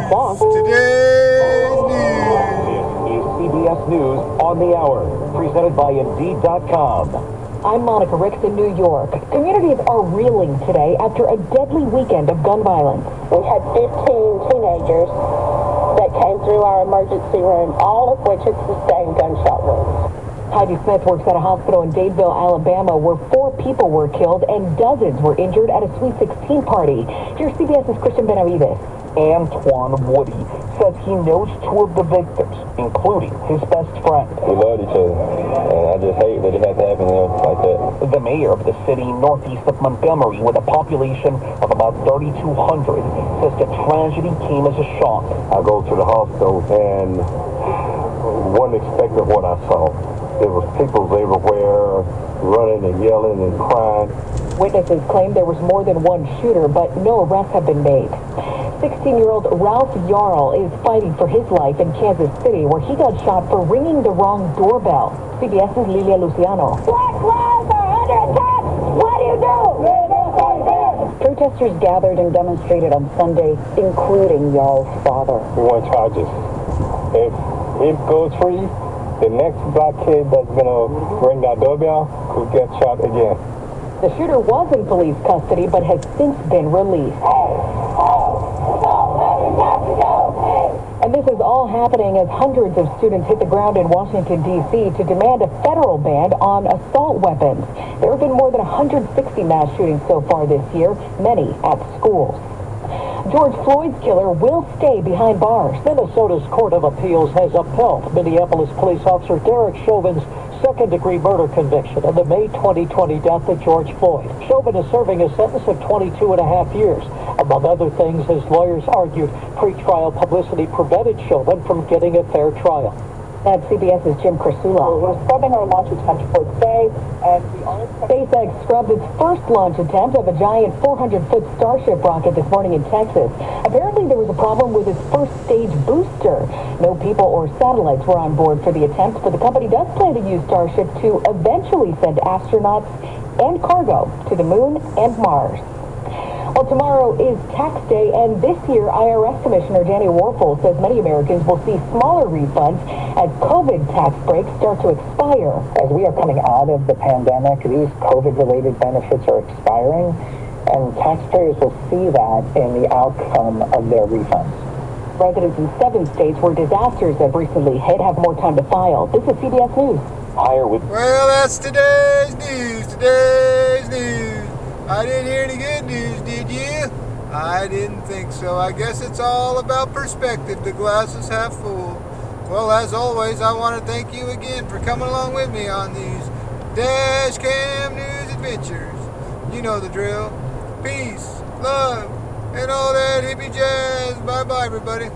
Plus, Today's news. This is CBS News on the Hour, presented by Indeed.com. I'm Monica Ricks in New York. Communities are reeling today after a deadly weekend of gun violence. We had 15 teenagers that came through our emergency room, all of which had sustained gunshot wounds. Heidi Smith works at a hospital in Dadeville, Alabama, where 4 people were killed and dozens were injured at a Sweet 16 party. Here's CBS's Christian Benavides. Antoine Woody says he knows 2 of the victims, including his best friend. We love each other, and I just hate that it had to happen like that. The mayor of the city northeast of Montgomery, with a population of about 3,200, says the tragedy came as a shock. I go to the hospital and wasn't expecting what I saw. There was people everywhere running and yelling and crying. Witnesses claim there was more than one shooter, but no arrests have been made. 16-year-old Ralph Yarl is fighting for his life in Kansas City, where he got shot for ringing the wrong doorbell. CBS's Lilia Luciano. Black lives are under attack! What do you do? Protesters gathered and demonstrated on Sunday, including Yarl's father. We want charges. If it goes free, the next black kid that's gonna ring that doorbell could get shot again. The shooter was in police custody, but has since been released. And this is all happening as hundreds of students hit the ground in Washington, D.C. to demand a federal ban on assault weapons. There have been more than 160 mass shootings so far this year, many at schools. George Floyd's killer will stay behind bars. Minnesota's Court of Appeals has upheld Minneapolis police officer Derek Chauvin's second-degree murder conviction in the May 2020 death of George Floyd. Chauvin is serving a sentence of 22 and a half years. Among other things, his lawyers argued pretrial publicity prevented Chauvin from getting a fair trial. That's CBS's Jim Crisula. We're scrubbing our launch attempt for today, and we are... SpaceX scrubbed its first launch attempt of a giant 400-foot Starship rocket this morning in Texas. Apparently, there was a problem with its first stage booster. No people or satellites were on board for the attempt, but the company does plan to use Starship to eventually send astronauts and cargo to the moon and Mars. Well, tomorrow is tax day, and this year, IRS Commissioner Danny Warfel says many Americans will see smaller refunds as COVID tax breaks start to expire. As we are coming out of the pandemic, these COVID-related benefits are expiring, and taxpayers will see that in the outcome of their refunds. Residents in 7 states where disasters have recently hit have more time to file. This is CBS News. Well, that's today's news. Today's news. I didn't hear any good news, did you? I didn't think so. I guess it's all about perspective. The glass is half full. Well, as always, I want to thank you again for coming along with me on these Dash Cam News adventures. You know the drill. Peace, love, and all that hippie jazz. Bye-bye, everybody.